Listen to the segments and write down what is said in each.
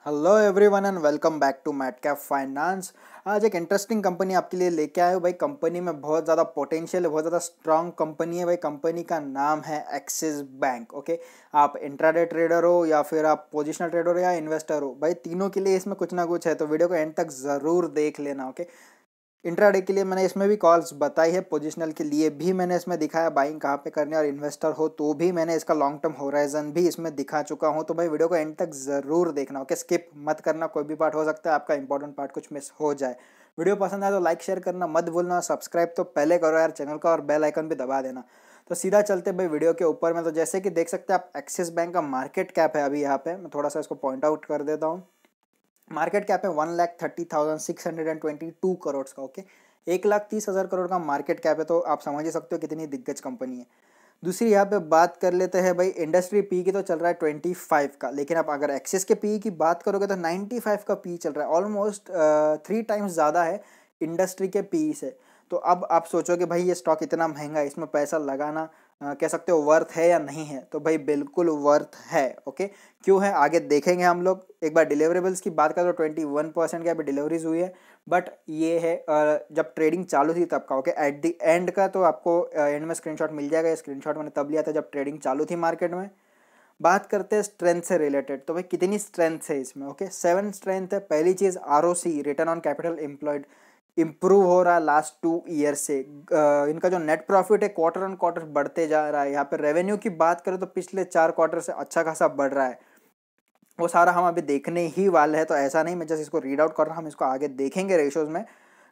Hello everyone and welcome back to Matcap finance. आज एक interesting company आपके लिए लेके आए हो भाई। कंपनी में बहुत ज़्यादा पोटेंशियल है, बहुत ज़्यादा स्ट्रांग कंपनी है भाई। कंपनी का नाम है एक्सिस बैंक। ओके, आप इंट्राडे ट्रेडर हो या फिर आप पोजिशनल ट्रेडर हो या इन्वेस्टर हो भाई, तीनों के लिए इसमें कुछ ना कुछ है, तो वीडियो को एंड तक ज़रूर देख लेना। ओके, इंट्राडे के लिए मैंने इसमें भी कॉल्स बताई है, पोजिशनल के लिए भी मैंने इसमें दिखाया बाइंग कहाँ पे करनी है, और इन्वेस्टर हो तो भी मैंने इसका लॉन्ग टर्म होराइजन भी इसमें दिखा चुका हूँ। तो भाई वीडियो को एंड तक ज़रूर देखना। ओके, स्किप मत करना, कोई भी पार्ट हो सकता है आपका इंपॉर्टेंट पार्ट कुछ मिस हो जाए। वीडियो पसंद आए तो लाइक शेयर करना मत भूलना, सब्सक्राइब तो पहले करो यार चैनल का, और बेल आइकन भी दबा देना। तो सीधा चलते भाई वीडियो के ऊपर में। तो जैसे कि देख सकते हैं आप, एक्सिस बैंक का मार्केट कैप है अभी यहाँ पे, मैं थोड़ा सा इसको पॉइंट आउट कर देता हूँ। मार्केट कैप है 1,30,622 करोड़ का। ओके, 1,30,000 करोड़ का मार्केट कैप है, तो आप समझ ही सकते हो कितनी दिग्गज कंपनी है। दूसरी यहाँ पे बात कर लेते हैं भाई, इंडस्ट्री पी की तो चल रहा है 25 का, लेकिन आप अगर एक्सिस के पी की बात करोगे तो 95 का पी चल रहा है, ऑलमोस्ट 3 टाइम्स ज़्यादा है इंडस्ट्री के पी से। तो अब आप सोचोगे भाई ये स्टॉक इतना महंगा है, इसमें पैसा लगाना कह सकते हो वर्थ है या नहीं है, तो भाई बिल्कुल वर्थ है। ओके, क्यों है आगे देखेंगे हम लोग। एक बार डिलीवरेबल्स की बात करें तो 21% की अभी डिलीवरीज हुई है, बट ये है जब ट्रेडिंग चालू थी तब का। ओके, एट द एंड का तो आपको एंड में स्क्रीनशॉट मिल जाएगा। ये स्क्रीनशॉट मैंने तब लिया था जब ट्रेडिंग चालू थी मार्केट में। बात करते हैं स्ट्रेंथ से रिलेटेड, तो भाई कितनी स्ट्रेंथ है इसमें। ओके, 7 स्ट्रेंथ है। पहली चीज़ ROC, return on capital employed, improve हो रहा है लास्ट 2 ईयर से। इनका जो नेट प्रॉफिट है क्वार्टर ऑन क्वार्टर बढ़ते जा रहा है। यहाँ पे रेवेन्यू की बात करें तो पिछले 4 क्वार्टर से अच्छा खासा बढ़ रहा है। वो सारा हम अभी देखने ही वाले हैं, तो ऐसा नहीं मैं जस्ट इसको रीड आउट कर रहा हूँ, हम इसको आगे देखेंगे रेशोज में।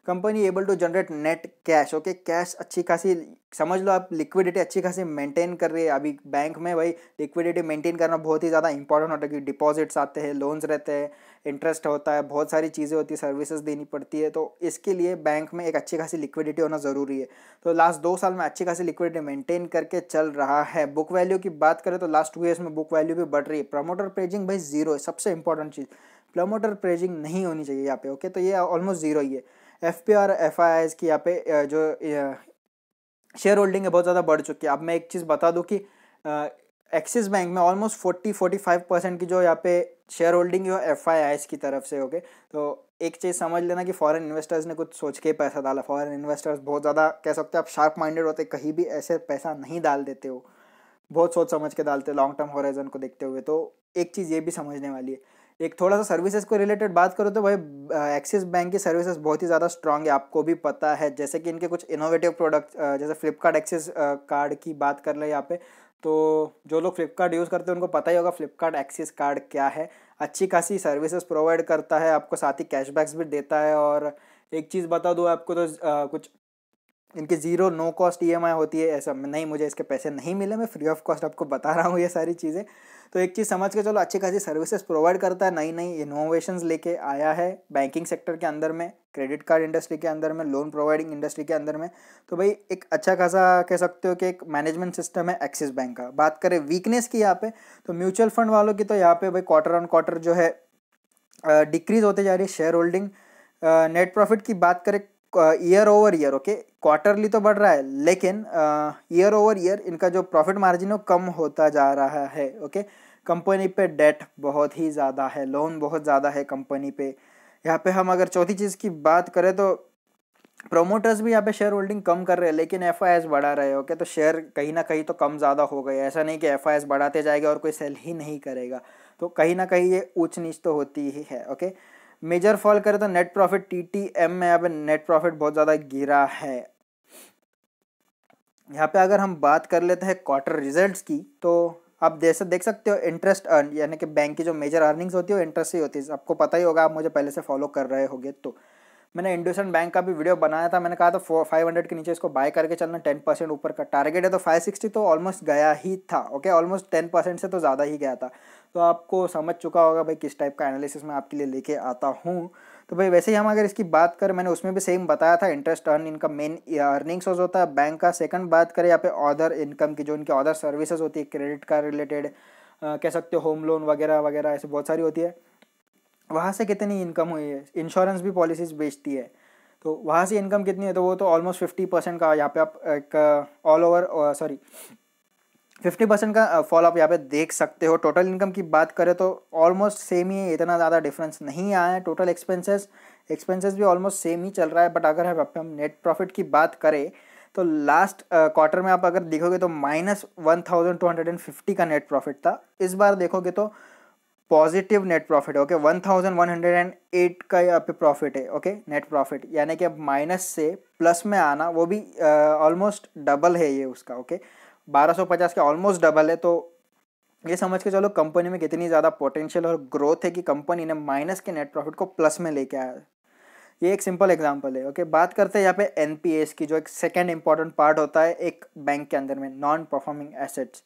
Company able to generate net cash. Okay, cash अच्छी खासी, समझ लो आप लिक्विडिटी अच्छी खासी मेंटेन कर रही है अभी बैंक में। भाई लिक्विडिटी मेंटेन करना बहुत ही ज़्यादा इंपॉर्टेंट होता है, क्योंकि डिपॉजिट्स आते हैं, लोन्स रहते हैं, इंटरेस्ट होता है, बहुत सारी चीज़ें होती है, सर्विसेज देनी पड़ती है, तो इसके लिए बैंक में एक अच्छी खासी लिक्विडिटी होना ज़रूरी है। तो लास्ट 2 साल में अच्छी खासी लिक्विडिटी मेंटेन करके चल रहा है। बुक वैल्यू की बात करें तो लास्ट 2 ईयर्स में बुक वैल्यू भी बढ़ रही है। प्रमोटर प्रेजिंग भाई जीरो है, सबसे इंपॉर्टेंट चीज़, प्रमोटर प्रेजिंग नहीं होनी चाहिए यहाँ पे। ओके, तो ये ऑलमोस्ट जीरो ही है। एफ पी और एफ आई आईज की यहाँ पे जो शेयर होल्डिंग है बहुत ज़्यादा बढ़ चुकी है। अब मैं एक चीज़ बता दूं कि एक्सिस बैंक में ऑलमोस्ट 40-45% की जो यहाँ पे शेयर होल्डिंग है वो एफ आई आईज की तरफ से। ओके, तो एक चीज़ समझ लेना कि फॉरेन इन्वेस्टर्स ने कुछ सोच के पैसा डाला। फॉरेन इन्वेस्टर्स बहुत ज़्यादा कह सकते हैं आप शार्प माइंडेड होते, कहीं भी ऐसे पैसा नहीं डाल देते हो, बहुत सोच समझ के डालते लॉन्ग टर्म होराइजन को देखते हुए। तो एक चीज़ ये भी समझने वाली है। एक थोड़ा सा सर्विसेज को रिलेटेड बात करो तो भाई एक्सिस बैंक की सर्विसेज बहुत ही ज़्यादा स्ट्रांग है, आपको भी पता है। जैसे कि इनके कुछ इनोवेटिव प्रोडक्ट, जैसे फ्लिपकार्ट एक्सिस कार्ड की बात कर ले यहाँ पे, तो जो लोग फ्लिपकार्ट यूज़ करते हैं उनको पता ही होगा फ्लिपकार्ट एक्सिस कार्ड क्या है। अच्छी खासी सर्विसेज प्रोवाइड करता है आपको, साथ ही कैशबैक्स भी देता है। और एक चीज़ बता दूँ आपको तो कुछ इनकी जीरो नो कॉस्ट ईएमआई होती है। ऐसा नहीं मुझे इसके पैसे नहीं मिले, मैं फ्री ऑफ कॉस्ट आपको बता रहा हूँ ये सारी चीज़ें। तो एक चीज़ समझ के चलो, अच्छी खासी सर्विसेज प्रोवाइड करता है, नई नई इनोवेशंस लेके आया है बैंकिंग सेक्टर के अंदर में, क्रेडिट कार्ड इंडस्ट्री के अंदर में, लोन प्रोवाइडिंग इंडस्ट्री के अंदर में। तो भाई एक अच्छा खासा कह सकते हो कि एक मैनेजमेंट सिस्टम है एक्सिस बैंक का। बात करें वीकनेस की यहाँ पे, तो म्यूचुअल फंड वालों की तो यहाँ पे भाई क्वार्टर ऑन क्वार्टर जो है डिक्रीज होते जा रही है शेयर होल्डिंग। नेट प्रॉफिट की बात करें year over year, okay, quarterly तो बढ़ रहा है, लेकिन ईयर ओवर ईयर इनका जो प्रॉफिट मार्जिन है वो कम होता जा रहा है। ओके, कंपनी पे डेट बहुत ही ज़्यादा है, लोन बहुत ज़्यादा है कंपनी पे। यहाँ पे हम अगर चौथी चीज़ की बात करें तो प्रोमोटर्स भी यहाँ पे शेयर होल्डिंग कम कर रहे हैं, लेकिन एफ आई एस बढ़ा रहे हैं। ओके, तो शेयर कहीं ना कहीं तो कम ज़्यादा हो गए, ऐसा नहीं कि एफ आई एस बढ़ाते जाएगा और कोई सेल ही नहीं करेगा, तो कहीं ना कहीं ये ऊंच नीच तो होती ही है। ओके, मेजर फॉल करें तो net profit T T M में यहाँ पे नेट प्रॉफिट बहुत ज़्यादा गिरा है। यहाँ पे अगर हम बात कर लेते हैं क्वार्टर रिजल्ट्स की, तो आप जैसे देख सकते हो इंटरेस्ट अर्न, यानी कि बैंक की जो मेजर अर्निंग्स होती है वो इंटरेस्ट ही होती है। आपको पता ही होगा, आप मुझे पहले से फॉलो कर रहे होगे। तो मैंने इंडसइंड बैंक का भी वीडियो बनाया था, मैंने कहा था 500 के नीचे इसको बाय करके चलना, 10% ऊपर का टारगेट है, तो 560 तो ऑलमोस्ट गया ही था। ओके, ऑलमोस्ट 10% से तो ज़्यादा ही गया था। तो आपको समझ चुका होगा भाई किस टाइप का एनालिसिस मैं आपके लिए लेके आता हूँ। तो भाई वैसे ही हम अगर इसकी बात करें, मैंने उसमें भी सेम बताया था, इंटरेस्ट अर्न इनका मेन अर्निंग सोर्स होता है बैंक का। सेकंड बात करें यहाँ पे अदर इनकम की, जो इनकी अदर सर्विसेज होती है, क्रेडिट कार्ड रिलेटेड कह सकते हो, होम लोन वगैरह वगैरह ऐसे बहुत सारी होती है, वहाँ से कितनी इनकम हुई है। इंश्योरेंस भी पॉलिसीज बेचती है, तो वहाँ से इनकम कितनी है, तो वो तो ऑलमोस्ट 50% का यहाँ पे आप एक ऑल ओवर सॉरी 50% का फॉल आप यहाँ पे देख सकते हो। टोटल इनकम की बात करें तो ऑलमोस्ट सेम ही है, इतना ज़्यादा डिफरेंस नहीं आया है। टोटल एक्सपेंसेस भी ऑलमोस्ट सेम ही चल रहा है। बट अगर हम नेट प्रॉफिट की बात करें तो लास्ट क्वार्टर में आप अगर देखोगे तो -1250 का नेट प्रॉफिट था। इस बार देखोगे तो पॉजिटिव नेट प्रॉफिट है। ओके, 1108 का यहाँ पे प्रॉफिट है। ओके, नेट प्रॉफिट यानी कि अब माइनस से प्लस में आना वो भी ऑलमोस्ट डबल है ये उसका। ओके, 1250 का ऑलमोस्ट डबल है। तो ये समझ के चलो कंपनी में कितनी ज़्यादा पोटेंशियल और ग्रोथ है कि कंपनी ने माइनस के नेट प्रॉफिट को प्लस में लेके आया। ये एक सिंपल एग्जांपल है। ओके, बात करते हैं यहाँ पे एनपीएस की, जो एक सेकंड इंपॉर्टेंट पार्ट होता है एक बैंक के अंदर में, नॉन परफॉर्मिंग एसेट्स।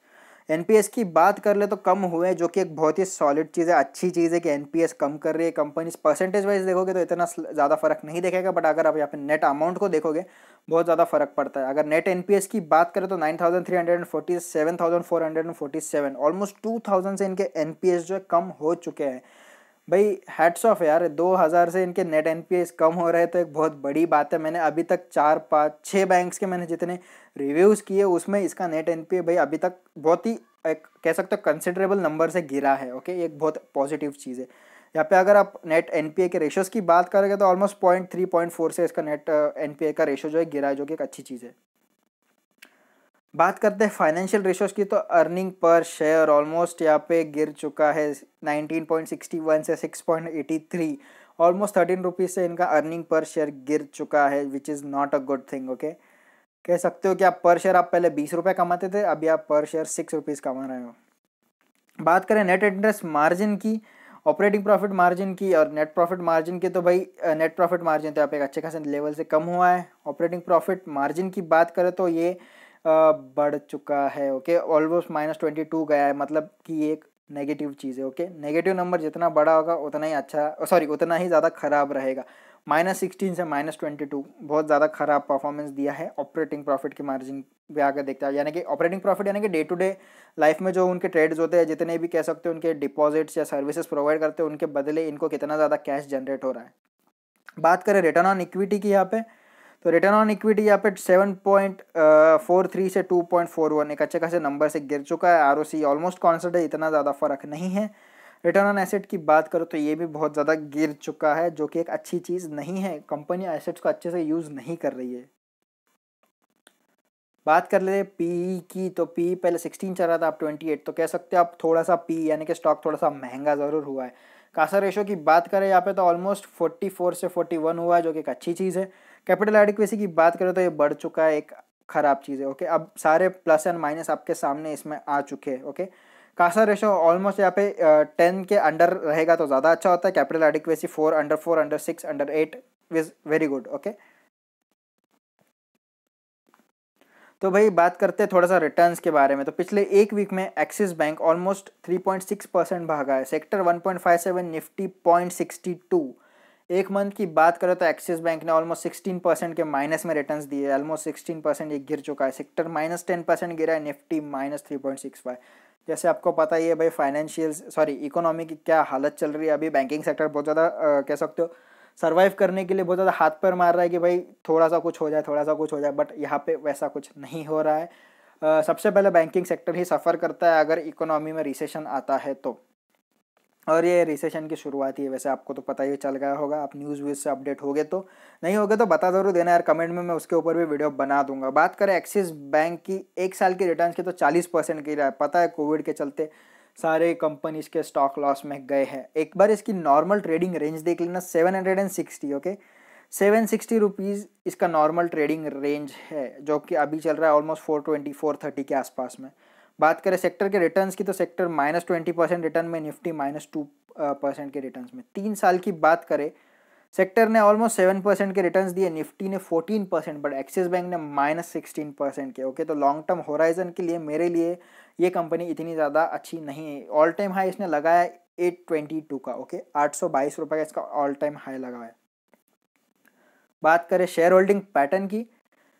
एनपीएस की बात कर ले तो कम हुए, जो कि एक बहुत ही सॉलिड चीज़ है, अच्छी चीज़ है कि एनपीएस कम कर रही है कंपनी। परसेंटेज वाइज देखोगे तो इतना ज़्यादा फर्क नहीं दिखेगा, बट अगर आप यहाँ पे नेट अमाउंट को देखोगे बहुत ज़्यादा फर्क पड़ता है। अगर नेट एनपीएस की बात करें तो 9340 7447, ऑलमोस्ट 2000 से इनके एनपीएस जो है कम हो चुके हैं। भाई हैट्स ऑफ यार, 2000 से इनके नेट एनपीएस कम हो रहे हैं तो एक बहुत बड़ी बात है। मैंने अभी तक 4-5-6 बैंक्स के मैंने जितने रिव्यूज़ किए उसमें इसका नेट एनपीए भाई अभी तक बहुत ही एक कह सकते हो कंसिडरेबल नंबर से गिरा है। ओके, ये एक बहुत पॉजिटिव चीज़ है। यहाँ पे अगर आप नेट एनपीए के रेशोज़ की बात करोगे तो ऑलमोस्ट 0.3-0.4 से इसका नेट एनपीए का रेशो जो है गिरा है, जो कि एक अच्छी चीज़ है। बात करते हैं फाइनेंशियल रेशोज़ की तो अर्निंग पर शेयर ऑलमोस्ट यहाँ पे गिर चुका है 19.61 से 6.83, ऑलमोस्ट 13 रुपीज़ से इनका अर्निंग पर शेयर गिर चुका है, which is not a good thing. Okay, कह सकते हो कि आप पर शेयर आप पहले 20 रुपये कमाते थे, अभी आप पर शेयर 6 रुपीज़ कमा रहे हो। बात करें नेट इंटरेस्ट मार्जिन की, ऑपरेटिंग प्रॉफिट मार्जिन की और नेट प्रॉफिट मार्जिन की, तो भाई नेट प्रॉफिट मार्जिन तो आप एक अच्छे खासे लेवल से कम हुआ है। ऑपरेटिंग प्रॉफिट मार्जिन की बात करें तो ये बढ़ चुका है। ओके, ऑलमोस्ट -22 गया है, मतलब कि ये एक नेगेटिव चीज़ है। ओके, नेगेटिव नंबर जितना बड़ा होगा उतना ही अच्छा, सॉरी उतना ही ज़्यादा खराब रहेगा। -16 से -22 बहुत ज़्यादा खराब परफॉर्मेंस दिया है ऑपरेटिंग प्रॉफिट की मार्जिन भी आगे देखता है। यानी कि ऑपरेटिंग प्रॉफिट यानी कि डे टू डे लाइफ में जो उनके ट्रेड्स होते हैं, जितने भी कह सकते हो उनके डिपॉजिट्स या सर्विसेज प्रोवाइड करते हैं, उनके बदले इनको कितना ज़्यादा कैश जनरेट हो रहा है। बात करें रिटर्न ऑन इक्विटी की यहाँ पे, तो रिटर्न ऑन इक्विटी यहाँ पे 7.43 से 2.41 एक अच्छे खासे नंबर से गिर चुका है। आरओसी ऑलमोस्ट कॉन्स्टेंट है, इतना ज़्यादा फर्क नहीं है। रिटर्न ऑन एसेट की बात करो तो ये भी बहुत ज़्यादा गिर चुका है, जो कि एक अच्छी चीज़ नहीं है। कंपनी एसेट्स को अच्छे से यूज़ नहीं कर रही है। बात कर ले पी की, तो पी पहले 16 चल रहा था, अब 28, तो कह सकते हो आप थोड़ा सा पी यानी कि स्टॉक थोड़ा सा महंगा ज़रूर हुआ है। कासा रेशो की बात करें यहाँ पे तो ऑलमोस्ट 44 से 41 हुआ है, जो कि एक अच्छी चीज़ है। कैपिटल एडिक्वेसी की बात करें तो ये बढ़ चुका है, एक ख़राब चीज़ है। ओके, अब सारे प्लस एंड माइनस आपके सामने इसमें आ चुके हैं। ओके, कासा रेशो ऑलमोस्ट यहाँ पे 10 के अंडर रहेगा तो ज़्यादा अच्छा होता है। Capital adequacy 4, under 6, under 8 is very good. Okay, तो भाई बात करते हैं थोड़ा सा रिटर्न्स के बारे में। तो पिछले एक वीक में एक्सिस बैंक ऑलमोस्ट 3.6% भागा है, सेक्टर 1.57, निफ्टी 0.62। एक मंथ की बात करें तो एक्सिस बैंक ने ऑलमोस्ट 16% के माइनस में रिटर्न्स दिए, ऑलमोस्ट 16% ये गिर चुका है। सेक्टर -10% गिरा है, निफ्टी -3.65। जैसे आपको पता ही है भाई इकोनॉमी की क्या हालत चल रही है अभी। बैंकिंग सेक्टर बहुत ज़्यादा कह सकते हो सर्वाइव करने के लिए बहुत ज़्यादा हाथ पैर मार रहा है कि भाई थोड़ा सा कुछ हो जाए, थोड़ा सा कुछ हो जाए, बट यहाँ पे वैसा कुछ नहीं हो रहा है। सबसे पहले बैंकिंग सेक्टर ही सफ़र करता है अगर इकोनॉमी में रिसेशन आता है तो, और ये रिसेशन की शुरुआत ही है। वैसे आपको तो पता ही चल गया होगा, आप न्यूज़ व्यूज़ से अपडेट होगे, तो नहीं होगे तो बता ज़रूर देना यार कमेंट में, मैं उसके ऊपर भी वीडियो बना दूंगा। बात करें एक्सिस बैंक की एक साल की रिटर्न की तो 40% गिरा है। पता है कोविड के चलते सारे कंपनीज के स्टॉक लॉस में गए हैं। एक बार इसकी नॉर्मल ट्रेडिंग रेंज देख लेना, 760। ओके, 760 रुपीज़ इसका नॉर्मल ट्रेडिंग रेंज है, जो कि अभी चल रहा है ऑलमोस्ट 420 430 के आसपास में। बात करें सेक्टर के रिटर्न्स की तो सेक्टर -20% रिटर्न में, निफ्टी -2% के रिटर्न्स में। 3 साल की बात करें, सेक्टर ने ऑलमोस्ट 7% के रिटर्न्स दिए, निफ्टी ने 14%, बट एक्सिस बैंक ने -16% के। ओके, तो लॉन्ग टर्म होराइजन के लिए मेरे लिए ये कंपनी इतनी ज़्यादा अच्छी नहीं है। ऑल टाइम हाई इसने लगाया 822 का। ओके, 822 रुपये का इसका ऑल टाइम हाई लगा है। बात करें शेयर होल्डिंग पैटर्न की,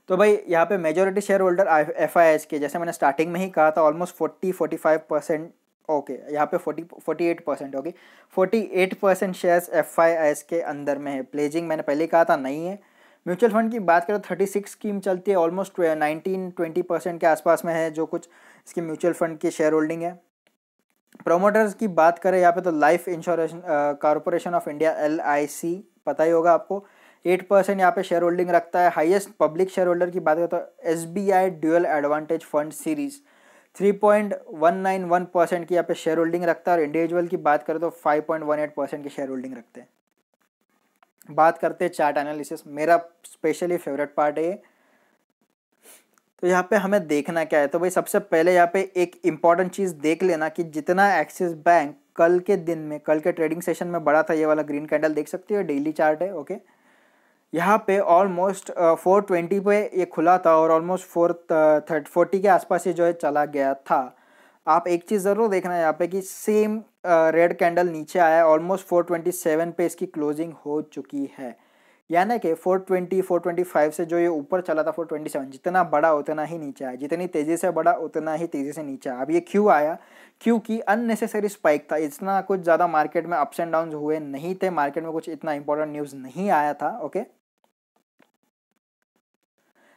तो भाई यहाँ पे मेजोरिटी शेयर होल्डर FIIs के, जैसे मैंने स्टार्टिंग में ही कहा था, ऑलमोस्ट 40-45%। ओके, यहाँ पे 48%। ओके, 48% शेयर्स FIIs के अंदर में है। प्लेजिंग मैंने पहले ही कहा था नहीं है, म्यूचुअल फंड की बात करें 36 स्कीम चलती है, ऑलमोस्ट 19-20% के आसपास में है जो कुछ इसकी म्यूचुअल फंड की शेयर होल्डिंग है। प्रोमोटर्स की बात करें यहाँ पे तो life insurance corporation of India LIC, पता ही होगा आपको, 8% यहाँ पे शेयर होल्डिंग रखता है। हाईएस्ट पब्लिक शेयर होल्डर की बात करें तो SBI dual advantage fund series 3.191% की यहाँ पे शेयर होल्डिंग रखता है, और इंडिविजुअल की बात करें तो 5.18% की शेयर होल्डिंग रखते हैं। बात करते हैं चार्ट एनालिसिस, मेरा स्पेशली फेवरेट पार्ट है। तो यहाँ पे हमें देखना क्या है, तो भाई सबसे पहले यहाँ पे एक इम्पॉर्टेंट चीज़ देख लेना कि जितना एक्सिस बैंक कल के दिन में, कल के ट्रेडिंग सेशन में बढ़ा था, ये वाला ग्रीन कैंडल देख सकते हो, डेली चार्ट है, ओके। यहाँ पे ऑलमोस्ट 420 पे ये खुला था और ऑलमोस्ट 440 के आसपास ये जो है चला गया था। आप एक चीज़ ज़रूर देखना है यहाँ पे कि सेम रेड कैंडल नीचे आया, ऑलमोस्ट 427 पे इसकी क्लोजिंग हो चुकी है, यानी कि 420 425 से जो ये ऊपर चला था 427, जितना बड़ा उतना ही नीचे आया, जितनी तेज़ी से बढ़ा उतना ही तेज़ी से नीचे आया। अब ये क्यों आया, क्योंकि अननेसेसरी स्पाइक था, इतना कुछ ज़्यादा मार्केट में अप्स एंड डाउन हुए नहीं थे, मार्केट में कुछ इतना इंपॉर्टेंट न्यूज़ नहीं आया था, okay.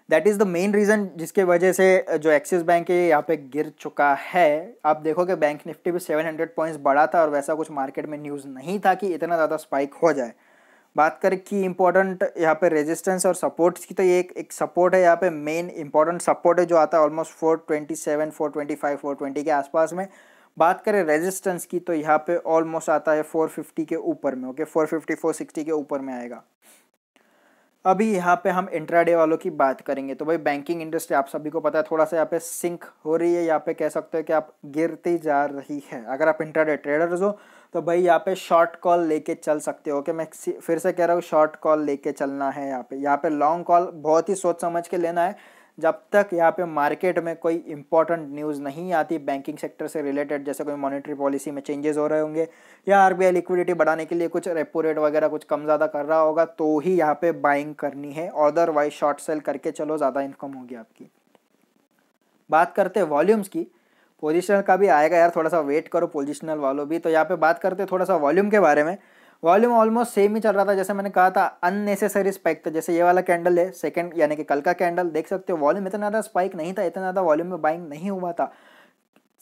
That is the main reason जिसके वजह से जो एक्सिस बैंक है यहाँ पे गिर चुका है। आप देखोगे बैंक निफ्टी भी 700 पॉइंट्स बढ़ा था और वैसा कुछ मार्केट में न्यूज़ नहीं था कि इतना ज़्यादा स्पाइक हो जाए। बात करें कि इंपॉर्टेंट यहाँ पे रेजिस्टेंस और सपोर्ट्स की, तो ये एक सपोर्ट है, यहाँ पे मेन इंपॉर्टेंट सपोर्ट है जो आता है ऑलमोस्ट 427 425 420 के आसपास में। बात करें रेजिस्टेंस की तो यहाँ पे ऑलमोस्ट आता है 450 के ऊपर में, ओके, 450 460 के ऊपर में आएगा। अभी यहाँ पे हम इंट्राडे वालों की बात करेंगे, तो भाई बैंकिंग इंडस्ट्री आप सभी को पता है थोड़ा सा यहाँ पे सिंक हो रही है, यहाँ पे कह सकते हो कि आप गिरती जा रही है। अगर आप इंट्राडे ट्रेडर्स हो तो भाई यहाँ पे शॉर्ट कॉल लेके चल सकते हो, कि मैं फिर से कह रहा हूँ शॉर्ट कॉल लेके चलना है। यहाँ पे लॉन्ग कॉल बहुत ही सोच समझ के लेना है, जब तक यहाँ पे मार्केट में कोई इंपॉर्टेंट न्यूज़ नहीं आती बैंकिंग सेक्टर से रिलेटेड, जैसे कोई मॉनेटरी पॉलिसी में चेंजेस हो रहे होंगे या RBI लिक्विडिटी बढ़ाने के लिए कुछ रेपो रेट वगैरह कुछ कम ज़्यादा कर रहा होगा, तो ही यहाँ पे बाइंग करनी है, अदरवाइज शॉर्ट सेल करके चलो, ज़्यादा इनकम होगी आपकी। बात करते हैं वॉल्यूम्स की, पोजिशनल का भी आएगा यार, थोड़ा सा वेट करो पोजिशनल वालों भी। तो यहाँ पे बात करते हैं थोड़ा सा वॉल्यूम के बारे में। वॉल्यूम ऑलमोस्ट सेम ही चल रहा था, जैसे मैंने कहा था अननेसेसरी स्पाइक था, जैसे ये वाला कैंडल है सेकंड यानी कि कल का कैंडल, देख सकते हो वॉल्यूम इतना ज़्यादा स्पाइक नहीं था, इतना ज़्यादा वॉल्यूम में बाइंग नहीं हुआ था,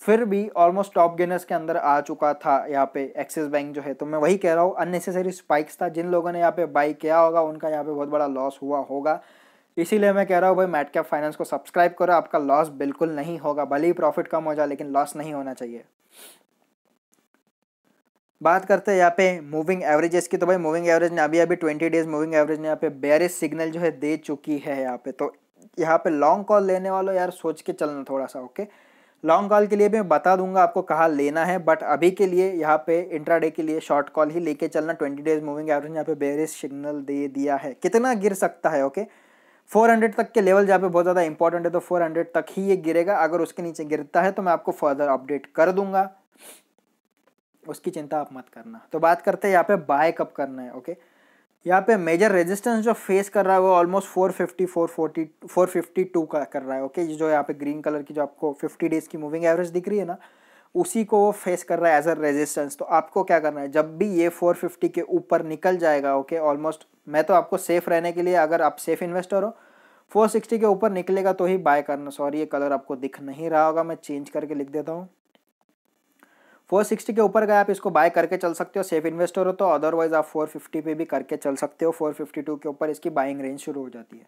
फिर भी ऑलमोस्ट टॉप गेनर्स के अंदर आ चुका था यहाँ पे एक्सिस बैंक जो है। तो मैं वही कह रहा हूँ अननेसेसरी स्पाइक्स था, जिन लोगों ने यहाँ पे बाई किया होगा उनका यहाँ पे बहुत बड़ा लॉस हुआ होगा, इसीलिए मैं कह रहा हूँ भाई मैडकैप फाइनेंस को सब्सक्राइब करो, आपका लॉस बिल्कुल नहीं होगा, भले ही प्रॉफिट कम हो जाए लेकिन लॉस नहीं होना चाहिए। बात करते हैं यहाँ पे मूविंग एवरेजेस की, तो भाई मूविंग एवरेज ने अभी 20 डेज मूविंग एवरेज ने यहाँ पे बेयरिश सिग्नल जो है दे चुकी है यहाँ पे। तो यहाँ पे लॉन्ग कॉल लेने वालों यार सोच के चलना थोड़ा सा, ओके। लॉन्ग कॉल के लिए भी मैं बता दूंगा आपको कहाँ लेना है, बट अभी के लिए यहाँ पे इंट्राडे के लिए शॉर्ट कॉल ही लेके चलना। 20 डेज मूविंग एवरेज ने यहाँ पे बेयरिश सिग्नल दे दिया है, कितना गिर सकता है, ओके। 400 तक के लेवल जहाँ पे बहुत ज़्यादा इंपॉर्टेंट है, तो 400 तक ही ये गिरेगा, अगर उसके नीचे गिरता है तो मैं आपको फर्दर अपडेट कर दूंगा, उसकी चिंता आप मत करना। तो बात करते हैं यहाँ पे बाय कब करना है, ओके। यहाँ पे मेजर रेजिस्टेंस जो फेस कर रहा है वो ऑलमोस्ट 450 440 452 का कर रहा है, ओके। जो यहाँ पे ग्रीन कलर की जो आपको 50 डेज की मूविंग एवरेज दिख रही है ना, उसी को वो फेस कर रहा है एज अ रेजिस्टेंस। तो आपको क्या करना है, जब भी ये 450 के ऊपर निकल जाएगा, ओके, ऑलमोस्ट मैं तो आपको सेफ रहने के लिए, अगर आप सेफ इन्वेस्टर हो, 460 के ऊपर निकलेगा तो ही बाय करना। सॉरी ये कलर आपको दिख नहीं रहा होगा, मैं चेंज करके लिख देता हूँ। 460 के ऊपर गए आप इसको बाय करके चल सकते हो, सेफ इन्वेस्टर हो तो, अदरवाइज आप 450 पे भी करके चल सकते हो। 452 के ऊपर इसकी बाइंग रेंज शुरू हो जाती है।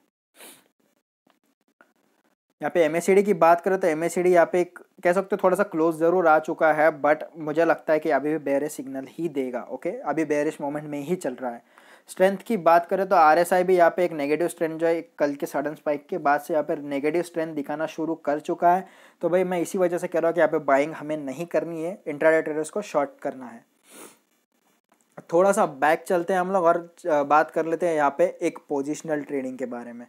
यहाँ पे MACD की बात करें तो MACD यहाँ पे कह सकते हो थोड़ा सा क्लोज जरूर आ चुका है, बट मुझे लगता है कि अभी भी बेयरिश सिग्नल ही देगा, ओके। अभी बेयरिश मोमेंट में ही चल रहा है। स्ट्रेंथ की बात करें तो RSI भी यहाँ पे एक नेगेटिव स्ट्रेंथ जो है कल के सडन स्पाइक के बाद से यहाँ पे नेगेटिव स्ट्रेंथ दिखाना शुरू कर चुका है। तो भाई मैं इसी वजह से कह रहा हूँ कि यहाँ पे बाइंग हमें नहीं करनी है, इंट्राडे ट्रेडर्स को शॉर्ट करना है। थोड़ा सा बैक चलते हैं हम लोग और बात कर लेते हैं यहाँ पे एक पोजिशनल ट्रेडिंग के बारे में।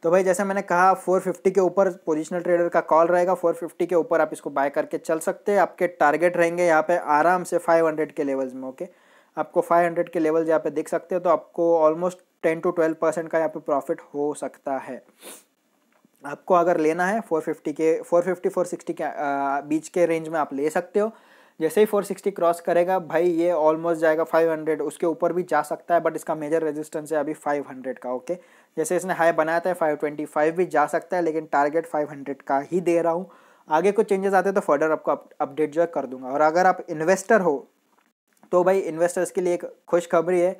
तो भाई जैसे मैंने कहा 450 के ऊपर पोजिशनल ट्रेडर का कॉल रहेगा, 450 के ऊपर आप इसको बाय करके चल सकते हैं। आपके टारगेट रहेंगे यहाँ पे आराम से 500 के लेवल्स में, ओके। आपको 500 के लेवल्स यहाँ पे देख सकते हो, तो आपको ऑलमोस्ट 10 to 12% का यहाँ पे प्रॉफिट हो सकता है। आपको अगर लेना है 450 460 के बीच के रेंज में आप ले सकते हो। जैसे ही 460 क्रॉस करेगा भाई ये ऑलमोस्ट जाएगा 500, उसके ऊपर भी जा सकता है, बट इसका मेजर रेजिस्टेंस है अभी 500 का। ओके, जैसे इसने हाई बनाया था 525 भी जा सकता है, लेकिन टारगेट 500 का ही दे रहा हूँ। आगे कुछ चेंजेस आते हैं तो फर्दर आपको अपडेट जो है कर दूंगा। और अगर आप इन्वेस्टर हो तो भाई इन्वेस्टर्स के लिए एक खुशखबरी है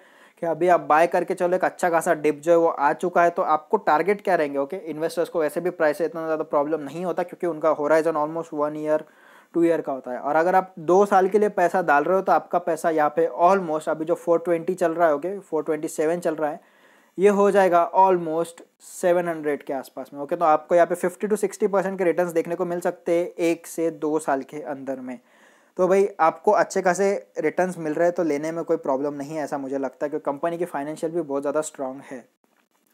कि अभी आप बाय करके चलो, एक अच्छा खासा डिप जो है वो आ चुका है। तो आपको टारगेट क्या रहेंगे? ओके, इन्वेस्टर्स को वैसे भी प्राइस से इतना ज़्यादा प्रॉब्लम नहीं होता, क्योंकि उनका होराइजन ऑलमोस्ट 1 ईयर 2 ईयर का होता है। और अगर आप 2 साल के लिए पैसा डाल रहे हो तो आपका पैसा यहाँ पे ऑलमोस्ट अभी जो 420 चल रहा है, ओके 427 चल रहा है, ये हो जाएगा ऑलमोस्ट 700 के आसपास में। ओके, तो आपको यहाँ पे 50 to 60% के रिटर्न्स देखने को मिल सकते हैं 1 से 2 साल के अंदर में। तो भाई आपको अच्छे खासे रिटर्न्स मिल रहे हैं तो लेने में कोई प्रॉब्लम नहीं है, ऐसा मुझे लगता है, क्योंकि कंपनी की फाइनेंशियल भी बहुत ज़्यादा स्ट्रांग है।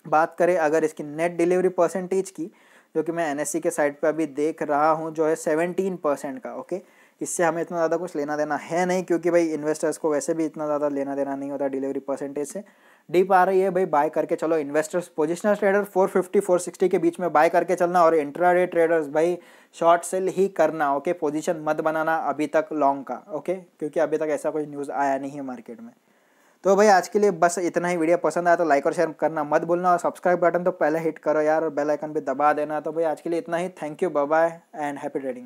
बात करें अगर इसकी नेट डिलीवरी परसेंटेज की, जो कि मैं एनएससी के साइट पे अभी देख रहा हूँ, जो है 17% का। ओके, इससे हमें इतना ज़्यादा कुछ लेना देना है नहीं, क्योंकि भाई इन्वेस्टर्स को वैसे भी इतना ज़्यादा लेना देना नहीं होता डिलीवरी परसेंटेज से। डीप आ रही है भाई, बाय करके चलो। इन्वेस्टर्स पोजिशनल ट्रेडर 450 460 के बीच में बाय करके चलना, और इंट्राडे ट्रेडर्स भाई शॉर्ट सेल ही करना। ओके, पोजीशन मत बनाना अभी तक लॉन्ग का। ओके, क्योंकि अभी तक ऐसा कोई न्यूज़ आया नहीं है मार्केट में। तो भाई आज के लिए बस इतना ही। वीडियो पसंद आया तो लाइक और शेयर करना मत भूलना, और सब्सक्राइब बटन तो पहले हिट करो यार, और बेल आइकन भी दबा देना। तो भाई आज के लिए इतना ही। Thank you, bye bye and happy trading.